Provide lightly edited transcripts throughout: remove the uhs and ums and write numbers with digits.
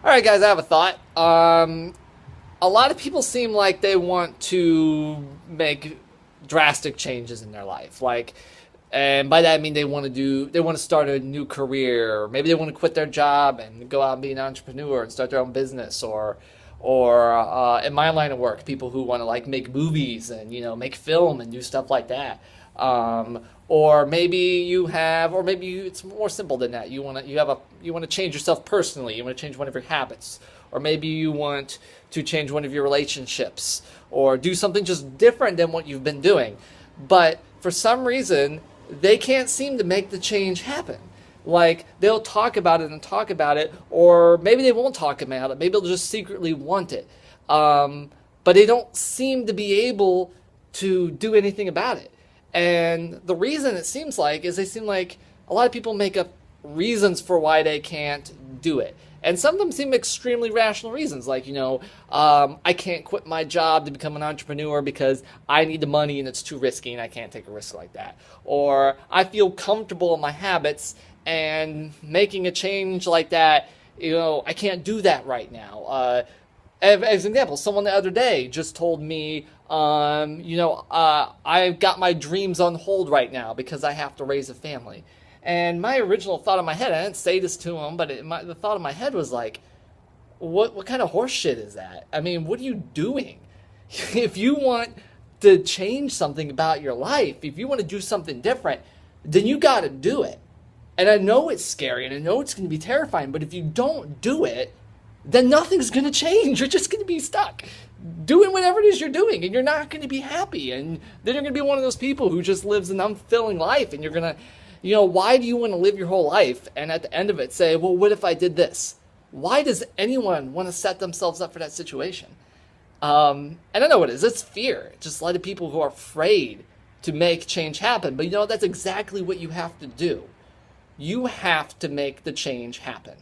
All right, guys, I have a thought. A lot of people seem like they want to make drastic changes in their life. And by that I mean they want to start a new career, or maybe they want to quit their job and go out and be an entrepreneur and start their own business, or in my line of work, people who want to like make movies and make film and do stuff like that. Or maybe it's more simple than that. You want to change yourself personally. You want to change one of your habits, or maybe you want to change one of your relationships, or do something just different than what you've been doing. But for some reason, they can't seem to make the change happen. Like, they'll talk about it and talk about it, or maybe they won't talk about it. Maybe they'll just secretly want it. But they don't seem to be able to do anything about it. And the reason it seems like is they seem like a lot of people make up reasons for why they can't do it. And some of them seem extremely rational reasons, like, I can't quit my job to become an entrepreneur because I need the money and it's too risky and I can't take a risk like that. Or I feel comfortable in my habits and making a change like that, I can't do that right now. As an example, someone the other day just told me, I've got my dreams on hold right now because I have to raise a family. And my original thought in my head, I didn't say this to him, but the thought in my head was like, what kind of horse shit is that? I mean, what are you doing? If you want to change something about your life, if you want to do something different, then you got to do it. And I know it's scary and I know it's going to be terrifying, but if you don't do it, then nothing's going to change. You're just going to be stuck doing whatever it is you're doing, and you're not going to be happy. And then you're going to be one of those people who just lives an unfulfilling life, and you're going to, why do you want to live your whole life and at the end of it say, well, what if I did this? Why does anyone want to set themselves up for that situation? And I know what it is. It's fear. It's just a lot of people who are afraid to make change happen. But that's exactly what you have to do. You have to make the change happen.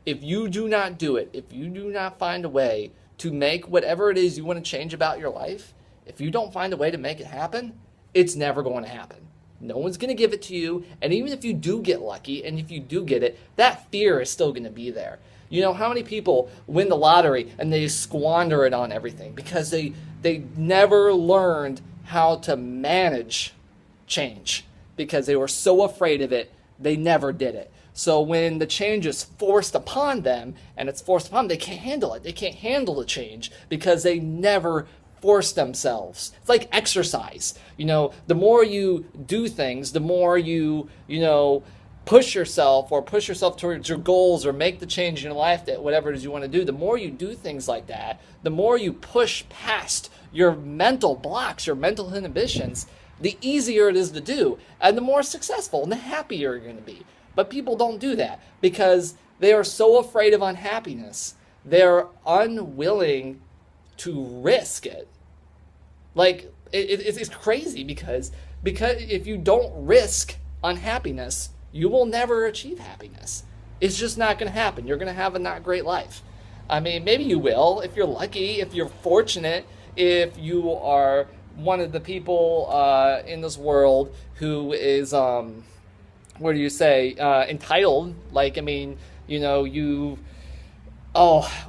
If you do not do it, if you do not find a way to make whatever it is you want to change about your life, if you don't find a way to make it happen, it's never going to happen. No one's going to give it to you, and even if you do get lucky, and if you do get it, that fear is still going to be there. How many people win the lottery and they squander it on everything because they never learned how to manage change because they were so afraid of it, they never did it. So when the change is forced upon them, and it's forced upon them, they can't handle it. They can't handle the change because they never force themselves. It's like exercise. The more you do things, the more you push yourself towards your goals or make the change in your life, that whatever it is you want to do, the more you do things like that, the more you push past your mental blocks, your mental inhibitions, the easier it is to do, and the more successful and the happier you're going to be. But people don't do that because they are so afraid of unhappiness. They're unwilling to risk it. Like, it's crazy because if you don't risk unhappiness, you will never achieve happiness. It's just not going to happen. You're going to have a not great life. I mean, maybe you will if you're lucky, if you're fortunate, if you are one of the people in this world who is entitled. Like, I mean,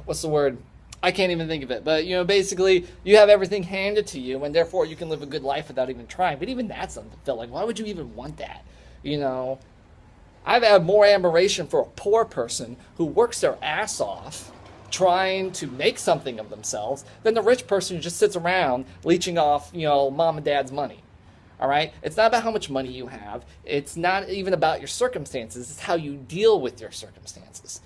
what's the word? I can't even think of it. But, basically, you have everything handed to you, and therefore you can live a good life without even trying. But even that's unfulfilling. Why would you even want that? I've had more admiration for a poor person who works their ass off trying to make something of themselves than the rich person who just sits around leeching off, mom and dad's money. All right? It's not about how much money you have. It's not even about your circumstances. It's how you deal with your circumstances.